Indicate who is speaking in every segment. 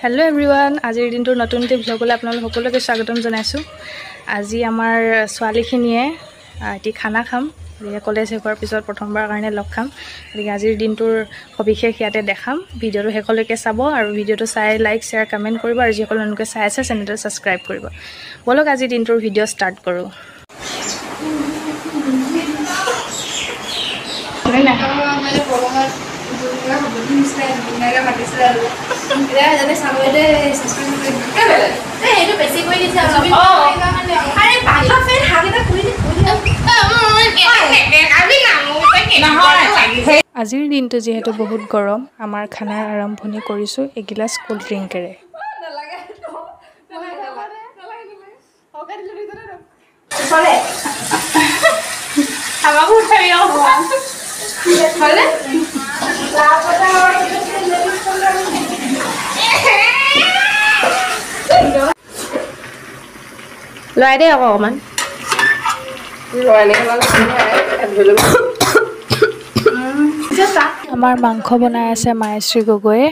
Speaker 1: Hello everyone, আজিৰ দিনটোৰ নতুন এটা ভ্লগলৈ আপোনালোক সকলোকে স্বাগতম জনাইছো। আজি আমাৰ ছোৱালীখিনিয়ে এটি খানা খাম। কলেজ শেষ হোৱাৰ পিছত প্ৰথমবাৰ কাৰণে লগ খাম। গতিকে আজিৰ দিনটোৰ সবিশেষ ইয়াতে দেখাম। ভিডিঅ'টো শেষলৈকে চাব আৰু ভিডিঅ'টো চাই লাইক, শ্বেয়াৰ, কমেণ্ট কৰিব আৰু যিসকল লোকে চাই আছে চেনেলটো ছাবস্ক্ৰাইব কৰিব। বলক আজি দিনটোৰ ভিডিঅ' ষ্টাৰ্ট কৰোঁ। আজিৰ দিনটো যেহেতু বহুত গৰম, আমাৰ খানাৰ আৰম্ভণি কৰিছোঁ এগিলাছ কোল্ড ড্ৰিংকেৰে।
Speaker 2: লৰাই দে অকমান
Speaker 1: আমাৰ মাংস বনাই আছে মায়েশ্ৰী গগৈয়ে।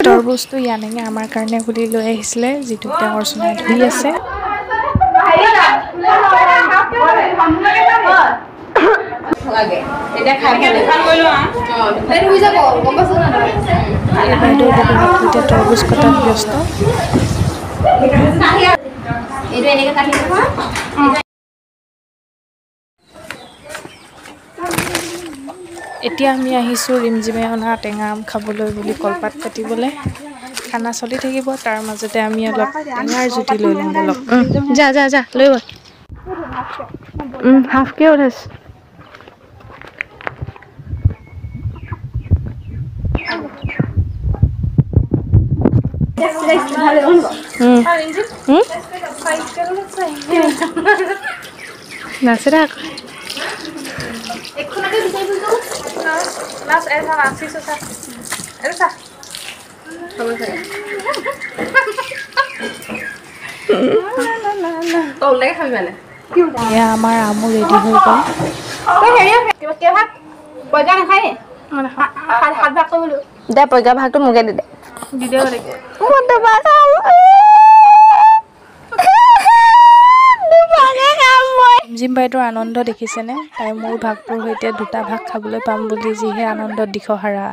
Speaker 1: তৰবুজটো ইয়ানেঙে আমাৰ কাৰণে বুলি লৈ আহিছিলে, যিটো ডাঙৰ চনাই ধুই আছে। তৰবুজ কটাত ব্যস্ত। এতিয়া আমি আহিছোঁ ৰিমজিমে অনা টেঙা আম খাবলৈ বুলি কলপাত কাটিবলৈ। খানা চলি থাকিব, তাৰ মাজতে আমি অলপ টেঙাৰ জুতি লৈ ল'ম বলক।
Speaker 2: যা যা যা লৈ গ'ল হাফকে উঠাইছে। নাচে থাক
Speaker 1: এয়া আমাৰ আমো ৰেডি হৈ গ'ল।
Speaker 2: দে পইচা ভাগটো মোকে দি দে।
Speaker 1: জিম বাইদেউৰ আনন্দ দেখিছেনে? তাই মোৰ ভাগটোৰ সৈতে দুটা ভাগ খাবলৈ পাম বুলি যিহে আনন্দত দিশহাৰা।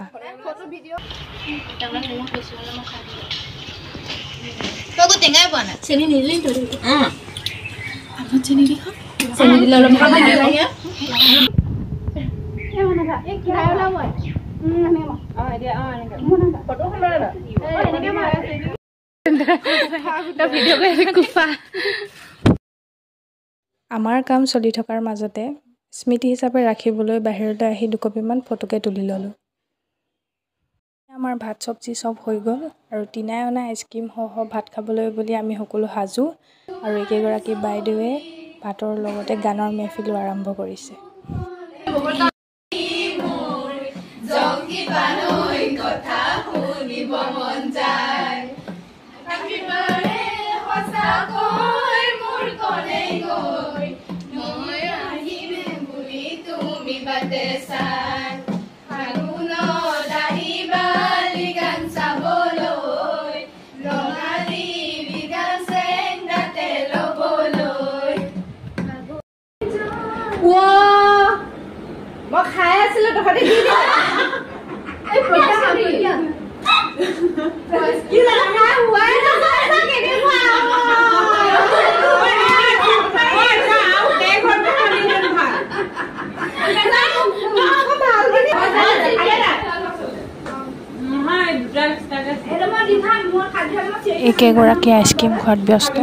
Speaker 1: আমাৰ কাম চলি থকাৰ মাজতে স্মৃতি হিচাপে ৰাখিবলৈ বাহিৰলৈ আহি দুকপিমান ফটোকে তুলি ল'লোঁ। আমাৰ ভাত চব্জি চব হৈ গ'ল আৰু টিনাই অনা আইচক্ৰীম সহ ভাত খাবলৈ বুলি আমি সকলো সাজু আৰু একেগৰাকী বাইদেৱে ভাতৰ লগতে গানৰ মেহফিলো আৰম্ভ কৰিছে।
Speaker 2: মই খাই আছিলো তহঁতে দি দে এই পইচা খাবি কি লাগা হুৱাই না কেনে খোৱা
Speaker 1: একেগৰাকী আইচক্ৰীম খোৱাত ব্যস্ত।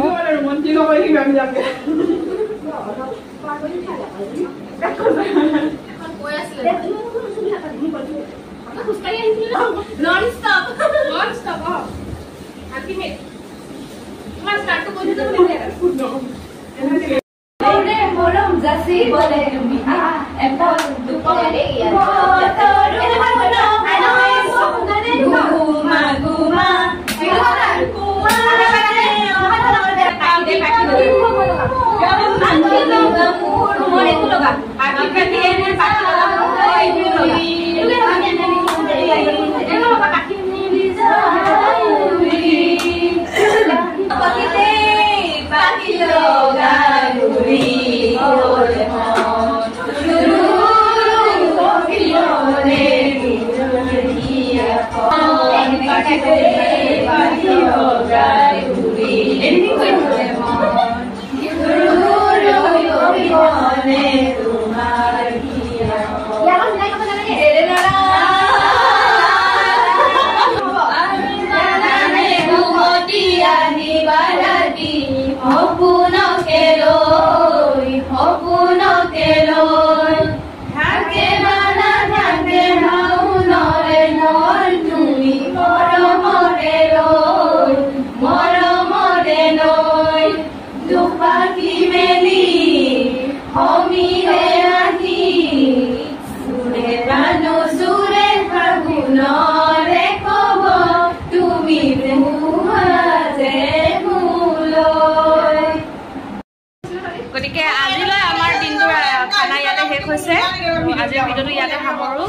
Speaker 1: আজিৰ ভিডিঅ'টো ইয়াতে সামৰোঁ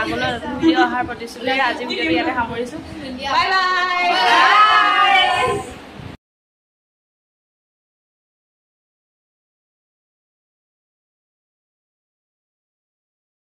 Speaker 1: আগলৈ নতুন ভিডিঅ' অহাৰ প্ৰতিশ্ৰুতিৰে আজিৰ ভিডিঅ'টো ইয়াতে সামৰিছোঁ বাই বাই